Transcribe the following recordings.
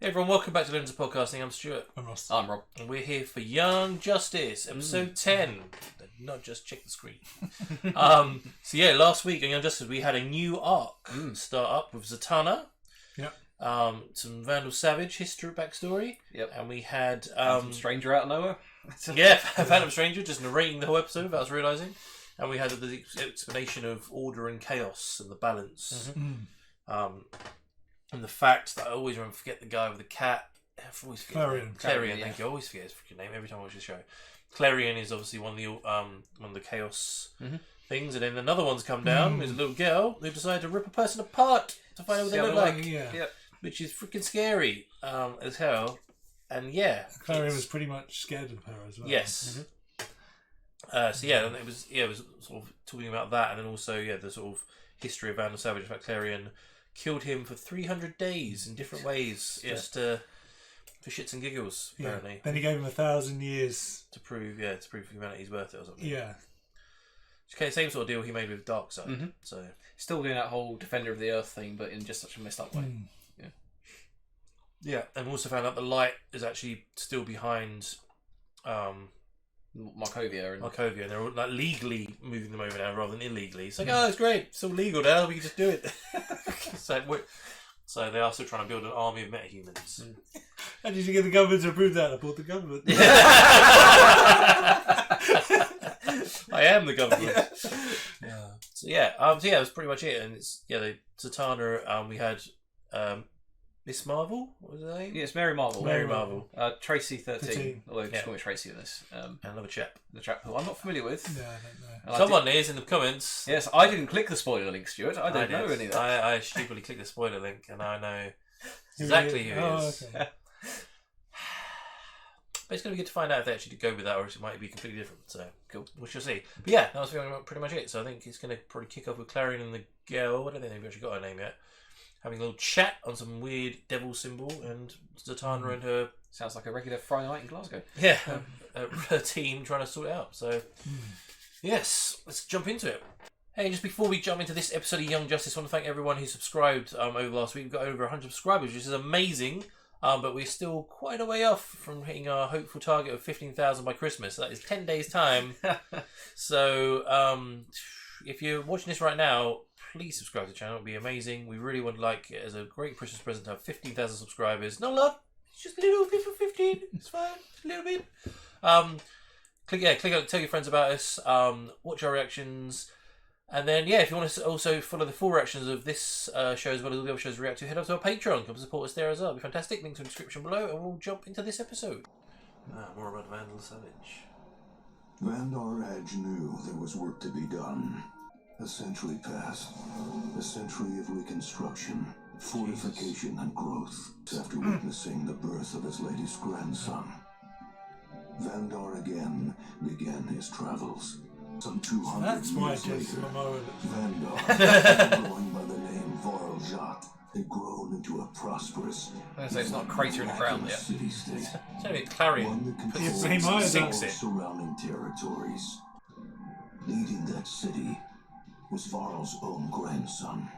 Hey everyone, welcome back to Legends of Podcasting. I'm Stuart. I'm Ross. I'm Rob. And we're here for Young Justice, episode 10. Not just check the screen. Last week on Young Justice we had a new arc start up with Zatanna. Yep. Some Vandal Savage history backstory. Yep. And we had Some stranger out of nowhere. Phantom Stranger just narrating the whole episode without us realising. And we had the explanation of order and chaos and the balance. Mm-hmm. And the fact that I always forget the guy with the cat. I always forget Clarion, thank you. I always forget his freaking name every time I watch the show. Clarion is obviously one of the chaos things, and then another one's come down. There's a little girl who decided to rip a person apart to find out what they look like. Which is freaking scary as hell. And Clarion was pretty much scared of her as well. Yes. And it was sort of talking about that, and then also the sort of history of Vandal Savage. In fact, Clarion killed him for 300 days in different ways, just for shits and giggles. Apparently, Then he gave him 1,000 years to prove humanity's worth it or something. Yeah. Okay, same sort of deal he made with Darkseid. So still doing that whole Defender of the Earth thing, but in just such a messed up way. Yeah, and we also found out the light is actually still behind Markovia, and they're all, like, legally moving them over now rather than illegally. It's like, oh, it's great, it's all legal now. We can just do it. So they are still trying to build an army of metahumans. How did you get the government to approve that? I bought the government. I am the government. That was pretty much it. And it's Zatanna. We had Miss Marvel. What was her name? Yeah, it's Mary Marvel. Mary Marvel. Tracy 13. Although just call me Tracy in this. And another chap. The chap who I'm not familiar with. No, I don't know. Someone is in the comments. Yes, I didn't click the spoiler link, Stuart. I don't know any of that. I stupidly clicked the spoiler link, and I know exactly who he is. Okay. But it's going to be good to find out if they actually go with that, or if it might be completely different. So cool, we shall see. But yeah, that was pretty much it. So I think it's going to probably kick off with Clarion and the girl. I don't think they've actually got her name yet. Having a little chat on some weird devil symbol, and Zatanna and her... Sounds like a regular Friday night in Glasgow. Yeah, her team trying to sort it out. So, yes, let's jump into it. Hey, just before we jump into this episode of Young Justice, I want to thank everyone who subscribed over the last week. We've got over 100 subscribers, which is amazing. But we're still quite a way off from hitting our hopeful target of 15,000 by Christmas. That is 10 days' time. So, if you're watching this right now, please subscribe to the channel. It would be amazing. We really would like it as a great Christmas present to have 15,000 subscribers. No love. It's just a little bit for 15. It's fine. Just a little bit. Click on, tell your friends about us. Watch our reactions. And then, if you want to also follow the full reactions of this show as well as all the other shows we react to, head over to our Patreon. Come support us there as well. It'll be fantastic. Links in the description below, and we'll jump into this episode. More about Vandal Savage. Vandal Edge knew there was work to be done. A century passed. A century of reconstruction, fortification, and growth after witnessing the birth of his latest grandson. Vandar again began his travels. Some 200 That's why years Jason later, Momoa Vandar, going by the name Varljat, had grown into a prosperous, So it's not a crater in the ground yet. city-state. It's only a Clarion. One that He controls might all sinks it. surrounding territories. Leading that city was Varl's own grandson.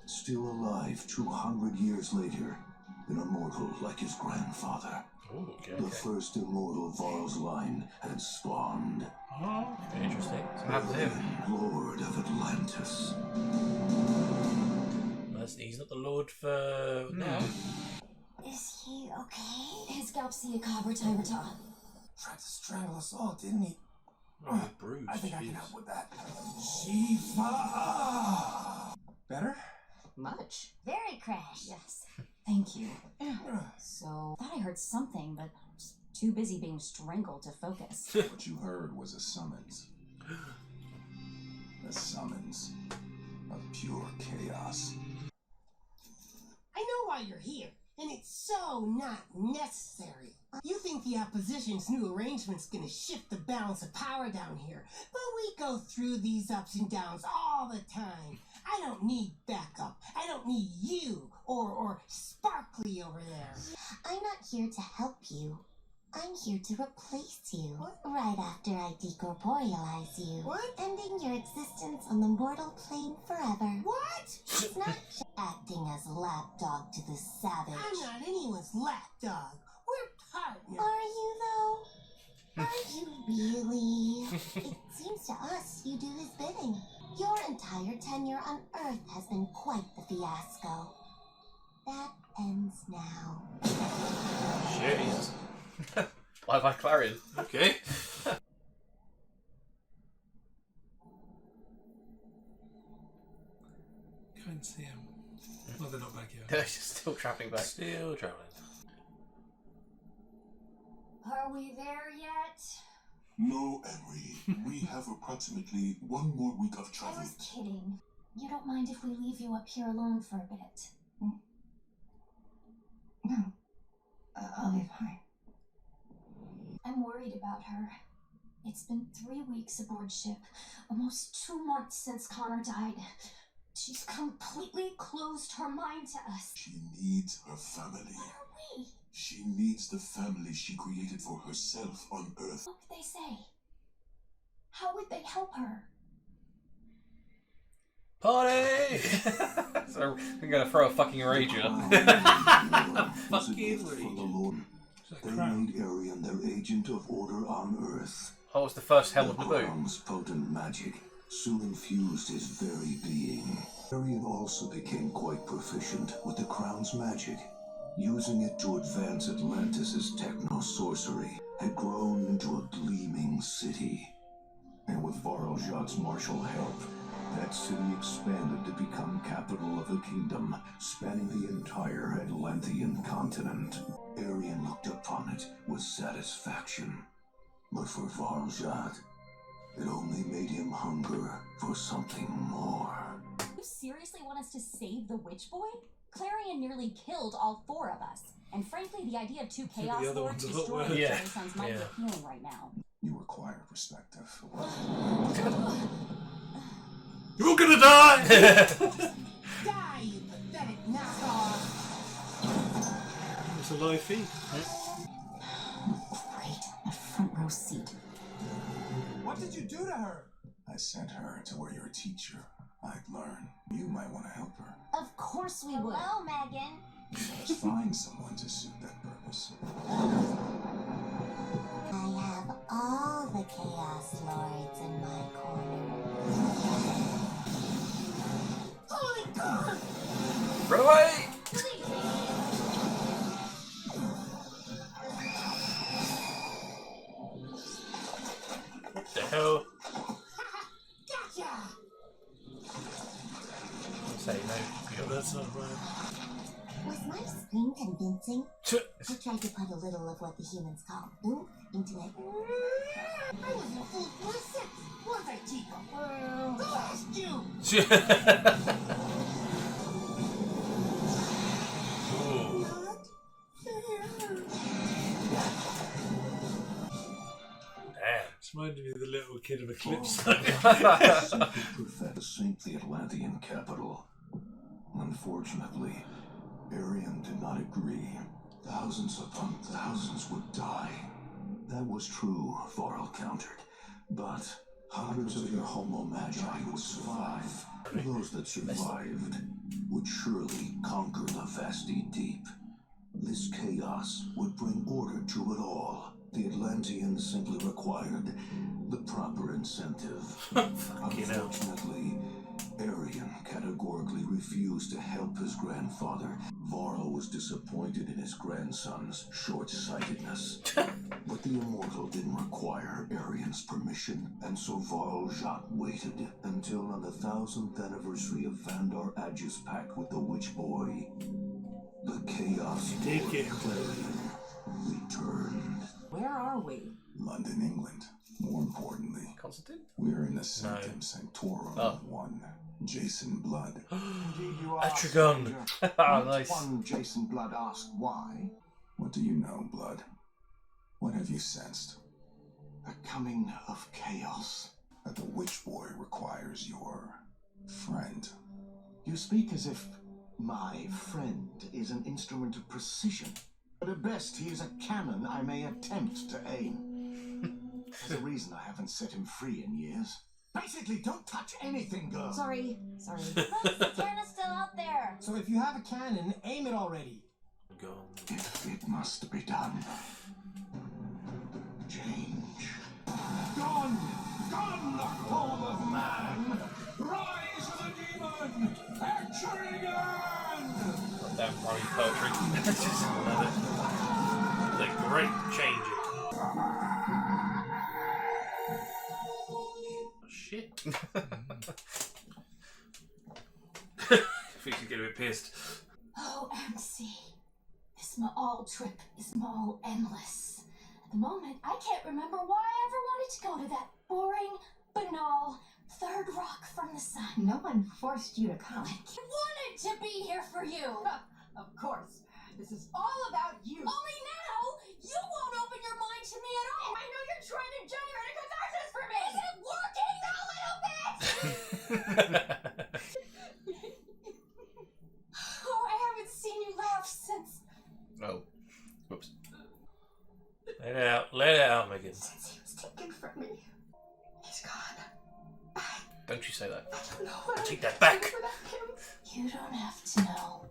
Still alive 200 years later, an immortal like his grandfather. Ooh, The first immortal Varl's line had spawned. Oh, interesting. What happened to him? Lord of Atlantis. He's not the Lord for now. Is he okay? His scalp see a cobra Tyrata. Tried to strangle us all, didn't he? Oh, bruised. I think I can help with that. Shiva! Better? Much. Very crash. Yes. Thank you. So, thought I heard something, but I'm just too busy being strangled to focus. What you heard was a summons. A summons of pure chaos. I know why you're here, and it's so not necessary. You think the opposition's new arrangement's gonna shift the balance of power down here, but we go through these ups and downs all the time. I don't need backup. I don't need you or Sparkly over there. I'm not here to help you. I'm here to replace you. What? Right after I decorporealize you. What? Ending your existence on the mortal plane forever. What? It's not just acting as a lapdog to the savage. I'm not anyone's lapdog. We're partners. Are you, though? Are you really? It seems to us you do his bidding. Your entire tenure on Earth has been quite the fiasco. That ends now. Jeez. Bye-bye, Clarion. Okay. Go and see him. Well, they're not back yet. They're still travelling back. Still travelling. Are we there yet? No, Emery. We have approximately 1 more week of I travel. was kidding. You don't mind if we leave you up here alone for a bit? No. I'll be fine. I'm worried about her. It's been 3 weeks aboard ship, almost 2 months since Connor died. She's completely closed her mind to us. She needs her family. What are we? She needs the family she created for herself on Earth. What would they say? How would they help her? Party! So we're gonna throw a fucking rager. Fucking from the Lord. It's They like crown. made Arian their agent of order on Earth. Oh, it's the first Hell of The Naboo. Crown's potent magic soon infused his very being. Arian also became quite proficient with the Crown's magic. Using it to advance Atlantis' techno-sorcery had grown into a gleaming city. And with Varljot's martial help, that city expanded to become capital of a kingdom spanning the entire Atlantean continent. Arian looked upon it with satisfaction. But for Varljot, it only made him hunger for something more. You seriously want us to save the Witch Boy? Clarion nearly killed all 4 of us. And frankly, the idea of 2 the Chaos other Lords one's a lot destroying worse. each Yeah. other sounds mighty Yeah. appealing right now. You require perspective. You're all gonna die! Die, you pathetic knockoff. It's a live feed. Great. A front row seat. What did you do to her? I sent her to where your teacher. I'd learn. You might want to help her. Of course we would. Hello, Megan. Let's find someone to suit that purpose. I have all the Chaos Lords in my corner. Holy God! Run away! What the hell? Gotcha! Say no. Yeah, that's not right. Was my scream convincing? Ch- I tried to put a little of what the humans call oomph into it. I wasn't a fool for a second, was I, Chico? Who asked you? Ooh. Damn. It's reminding me of the little kid of Eclipse. Perfect to sink the Atlantean capital. Unfortunately, Arian did not agree. Thousands upon thousands would die. That was true, Varl countered. But hundreds of your Homo Magi would survive. Those that survived would surely conquer the vasty deep. This chaos would bring order to it all. The Atlanteans simply required the proper incentive. Fucking hell. Unfortunately, Arian categorically refused to help his grandfather. Varl was disappointed in his grandson's short-sightedness. But the Immortal didn't require Arian's permission, and so Varljot waited until on the 1000th anniversary of Vandar Adja's pact with the Witch Boy, the Chaos did Lord get him. Clarion returned. Where are we? London, England. More importantly, Constantine? we're in the Sanctum Sanctorum Oh. of one Jason Blood. Indeed you are, Atragon. stranger. Ah, nice. One Jason Blood asked why. What do you know, Blood? What have you sensed? The coming of chaos. That the Witch Boy requires your friend. You speak as if my friend is an instrument of precision. But at best, he is a cannon I may attempt to aim. There's a reason I haven't set him free in years. Basically, don't touch anything, girl. Sorry. Zatanna's still out there. So if you have a cannon, aim it already. gone. It must be done. Change. Gone! Gone the form of man! Rise of the demon! Etrigan! Damn rhyme poetry. Just love it. The great changing. Oh, shit. I think she's getting a bit pissed. Oh, MC. This Ma'al trip is Ma'al endless. At the moment, I can't remember why I ever wanted to go to that boring, banal, third rock from the sun. No one forced you to come. I wanted to be here for you. Of course. This is all about you. Only now, you won't open your mind to me at all. I know you're trying to generate a catharsis for me. Is it working, that little bit? Oh, I haven't seen you laugh since Oh. Whoops. Let it out. Let it out, Megan. He was taken from me. He's gone. Don't you say that. I don't know what Take I'd that back. do without him. you don't have to know.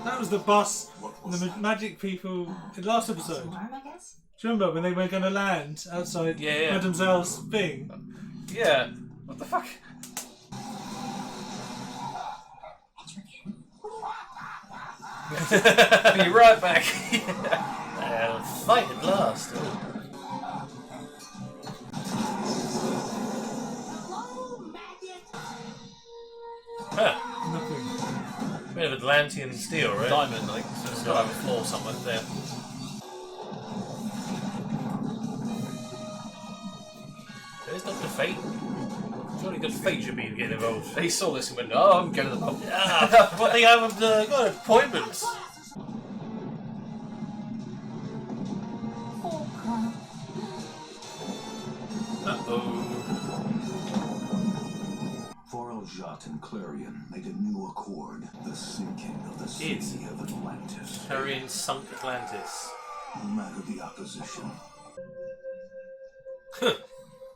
That was the bus and the magic people in the last episode. Warm, I guess? Do you remember when they were going to land outside Yeah. Madame Zell's thing? Yeah. What the fuck? Be right back. Fight at last. Hello, maggot. Huh. Nothing. Bit of Atlantean steel, right? Diamond, I think. So it's got to have a floor somewhere there. There's Dr. Fate. Surely Dr. Fate should be getting involved. He saw this and went, oh, I'm going to the pub. Ah, but they haven't got appointments. Uh-oh. Vorel and Clarion made a new accord, the sinking of the city of Atlantis. Clarion sunk Atlantis. No matter the opposition,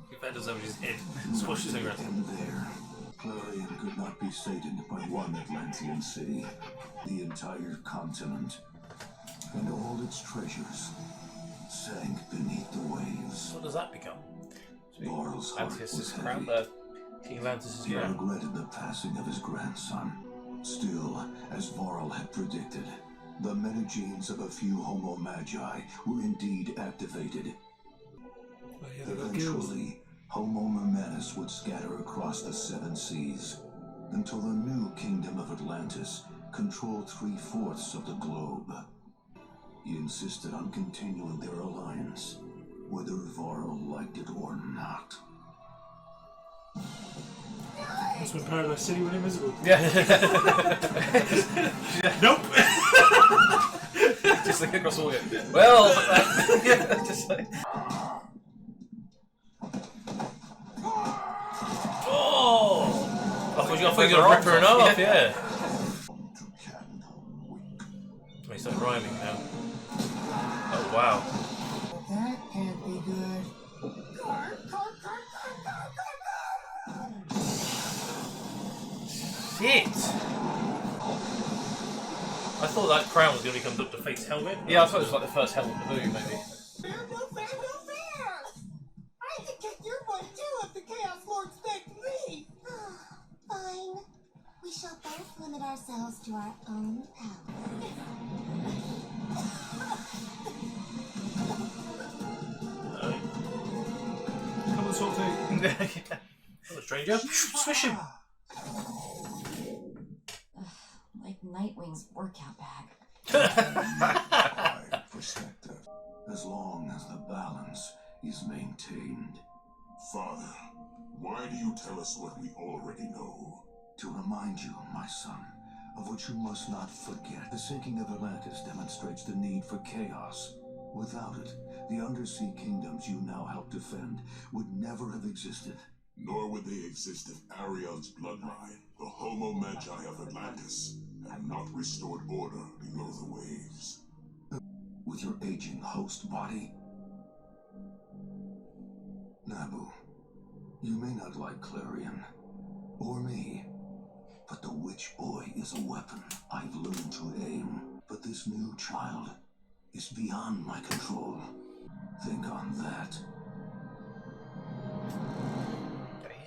If that doesn't have his head squashes nothing around. him there. Clarion could not be sated by one Atlantean city. The entire continent and all its treasures sank beneath the waves. What does that become? Vorel's heart Atlantis was is heavy. crowned. King Atlantis is He crowned. regretted the passing of his grandson. Still, as Vorel had predicted, the metagenes of a few Homo Magi were indeed activated. Oh, yeah, they got gills. Eventually, Homo Mermanus would scatter across the seven seas until the new kingdom of Atlantis controlled 3/4 of the globe. He insisted on continuing their alliance, whether Vorel liked it or not. That's when Paradise City went invisible. Yeah. Nope! Just like across all of it. Well, yeah, just like. Oh! I thought you were going to rip her in half, yeah. He started rhyming now. Oh, wow. That can't be good. Shit! I thought that crown was going to become Dr. Fate's helmet. Yeah, I thought it was like the first helmet in the movie, maybe. Fair, no fair, no fair! I can kick your butt too if the Chaos Lords begged me! Fine. We shall both limit ourselves to our own power. Come on, sort thing. Oh, stranger. Swish him! Like Nightwing's workout bag. Right perspective, as long as the balance is maintained. Father, why do you tell us what we already know? To remind you, my son, of what you must not forget. The sinking of Atlantis demonstrates the need for chaos. Without it, the undersea kingdoms you now help defend would never have existed. Nor would they exist if Arion's bloodline, the Homo Magi of Atlantis, had not restored order below the waves. With your aging host body. Nabu, you may not like Clarion, or me, But the witch boy is a weapon. I've learned to aim. But this new child is beyond my control. Think on that.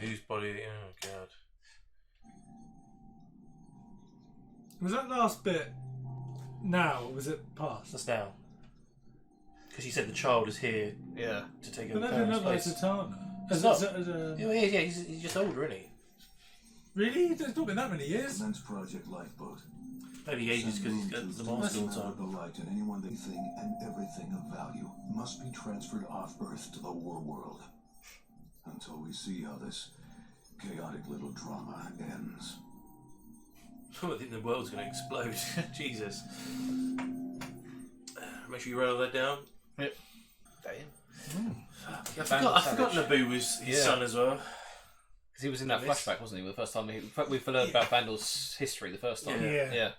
Whose body? Oh god. Was that last bit now, or was it past? That's now. Because he said the child is here Yeah. to take But over that didn't look like place. Zatanna. It's not. Yeah, he's just older, isn't he? Really? It's not been that many years. Commence Project Lifeboat. Maybe he ages because the mask all the Power time. of the light, and anyone, anything, and everything of value must be transferred off Earth to the war world. Until we see how this chaotic little drama ends. I think the world's going to explode. Jesus. Make sure you write all that down. Yep. I forgot Naboo was his son as well. Because he was in that flashback, wasn't he? The first time we learned about Vandal's history the first time. Yeah.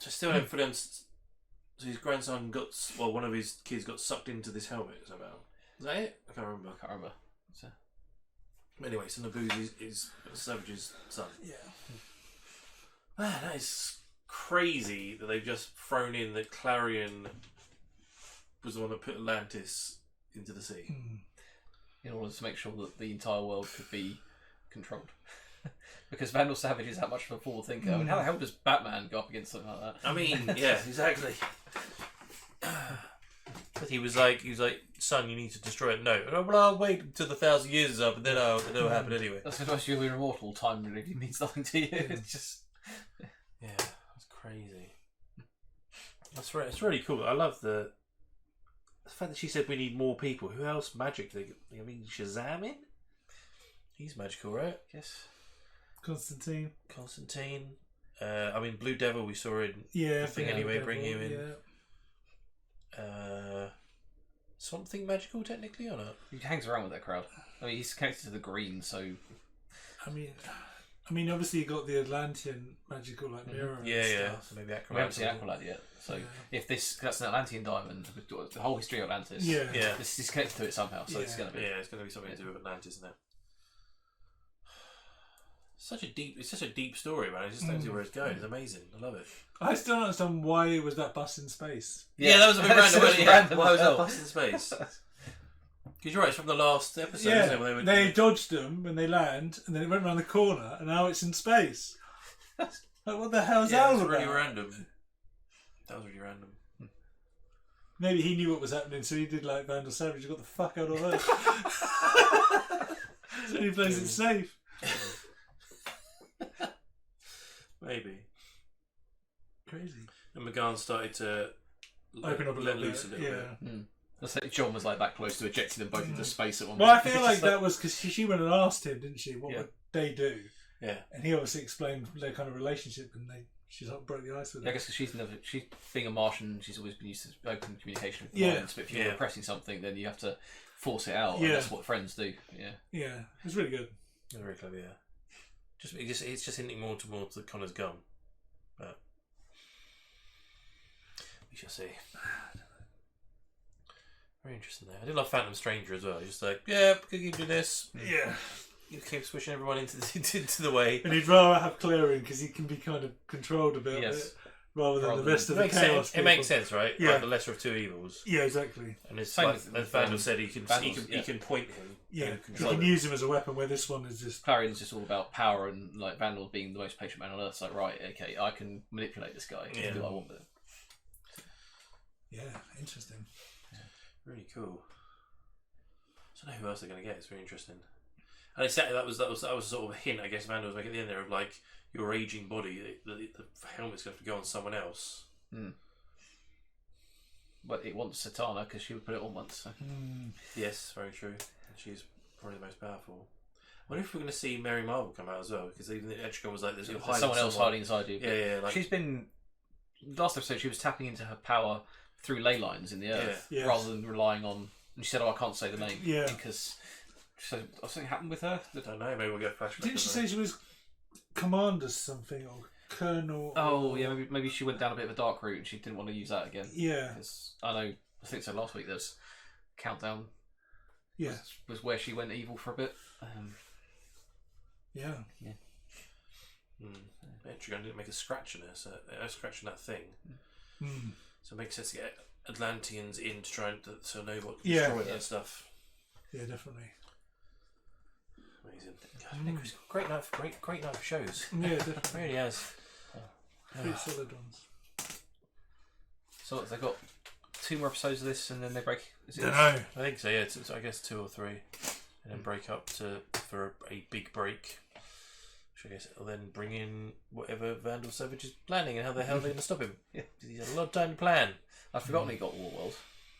So still don't for them. So his grandson got, well, one of his kids got sucked into this helmet somehow. Is that it? I can't remember. Anyway, so Naboo is Savage's son. Yeah. Man, that is crazy that they've just thrown in that Clarion was the one that put Atlantis into the sea. In order to make sure that the entire world could be controlled. Because Vandal Savage is that much of a forward thinker. I mean, how the hell does Batman go up against something like that? I mean, yeah, exactly. But he was like, son, you need to destroy it. No, well, I'll wait until the 1,000 years is up, and then it'll happen anyway. That's because you're immortal. Time really means nothing to you. It's just, yeah, that's crazy. That's right. It's really cool. I love the fact that she said we need more people. Who else magic? I mean, Shazam in? He's magical, right? yes. Constantine. I mean, Blue Devil we saw in Yeah. the thing anyway. Bring him in. Yeah. Something magical technically or not? He hangs around with that crowd. I mean, he's connected to the green, so I mean, obviously you got the Atlantean magical like mirror. And Yeah. stuff. So maybe Aqualad. we haven't seen Aqualad yet. So if that's an Atlantean diamond, the whole history of Atlantis. Yeah. This is connected to it somehow. So it's going to be. Yeah, it's going to be something to do with Atlantis, isn't it? It's such a deep story, man. I just don't see where it's going. It's amazing. I love it. I still don't understand why it was that bus in space. Yeah, that was a bit random. That's Wasn't it? Why was as that well. bus in space? Because you're right, it's from the last episode, Yeah, isn't it? When they dodged them when they land, and then it went around the corner, and now it's in space. Like, what the hell is that that all was about? really random. That was really random. Maybe he knew what was happening, so he did like Vandal Savage and got the fuck out of Earth. So he plays it safe. Maybe. Crazy. And McGann started to Open up a let little loose bit. a little Yeah. bit. Let's say John was like that close to ejecting them both into space at one Well, I point. feel like that was because she went and asked him, didn't she? What Yeah. would they do? Yeah. And he obviously explained their kind of relationship, and she sort of broke the ice with Yeah, I him. guess because she's being a Martian, she's always been used to open communication with Yeah. minds. But if you're repressing something, then you have to force it out. Yeah. And that's what friends do. Yeah. Yeah, it was really good. Very clever, yeah. It's just hinting more to Connor's gum. But we shall see. Very interesting there. I did love Phantom Stranger as well. Just like, yeah, could you do this? Yeah. You keep swishing everyone into the way. And he'd rather have Clearing because he can be kind of controlled a bit, Yes. rather than Rather the rest It of the makes chaos. sense. It makes sense, right? Yeah. Like the lesser of two evils. Yeah, exactly. And it's Same like, with- as Vandal said, he can Vandals, point him. Yeah, and you control can him. use him as a weapon. Where this one is just Clarion's just all about power and like Vandal being the most patient man on earth. It's like, right, okay, I can manipulate this guy. Yeah. Do what I want with him. interesting. Really cool. I don't know who else they're going to get. It's very interesting. And exactly that was sort of a hint, I guess, Vandal was making at the end there of like your aging body. The helmet's going to have to go on someone else. But it wants Zatanna because she would put it on once. So. Yes, very true. And she's probably the most powerful. I wonder if we're going to see Mary Marvel come out as well, because even the Edgeguard was like, "There's Someone else hiding inside you. Yeah. Like, She's been last episode. She was tapping into her power through ley lines in the earth Yeah. rather than relying on. And she said, "Oh, I can't say the name." Yeah. Because something happened with her. I don't know. Maybe we'll get flashbacks. Didn't she say she was Commander something or Colonel? Oh yeah, maybe she went down a bit of a dark route and she didn't want to use that again. Yeah. Because I think so. Last week there's Countdown. Yeah. Was where she went evil for a bit. Yeah. Etrigan didn't make a scratch in it, so a scratch in that thing. So it makes sense to get Atlanteans in to try and to know what to destroy that stuff. Yeah, definitely. Amazing. God, great night for shows. Yeah, definitely. It really has. Pretty solid ones. So they got 2 more episodes of this, and then they break. I don't know. I think so. Yeah, I guess 2 or 3, and then break up for a big break. Which I guess will then bring in whatever Vandal Savage is planning and how the hell they're going to stop him. Yeah, he's had a lot of time to plan. I've forgotten he got Warworld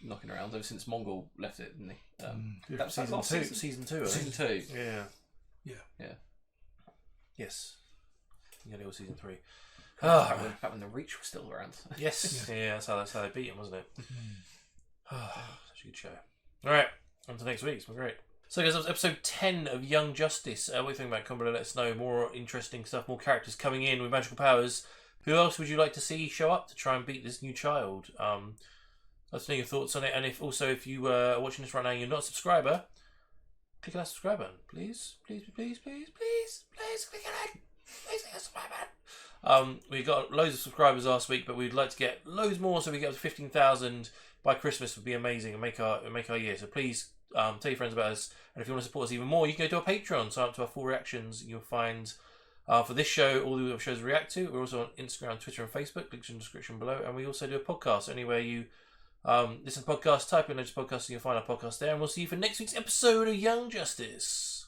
knocking around ever since Mongol left it, didn't he? That's season 2. Season 2. Season 2. Yeah. Yes. Yeah, it was season 3. Back when the Reach was still around. Yes. Yeah, that's how they beat him, wasn't it? Such a good show. Alright, on to next week. It's been great. So guys, that was episode 10 of Young Justice. What do you think about it? Comment below, let us know. More interesting stuff, more characters coming in with magical powers. Who else would you like to see show up to try and beat this new child? Let us know your thoughts on it. And if you are watching this right now and you're not a subscriber, click on that subscribe button. Please click on it. Please click on the subscribe button. We got loads of subscribers last week, but we'd like to get loads more, so we get up to 15,000 by Christmas. Would be amazing and make our year. So please tell your friends about us, and if you want to support us even more, you can go to our Patreon, sign up to our full reactions. You'll find for this show all the other shows we react to. We're also on Instagram, Twitter and Facebook, links in the description below, and we also do a podcast. Anywhere you listen to podcasts, type in Legends Podcast and you'll find our podcast there, and we'll see you for next week's episode of Young Justice.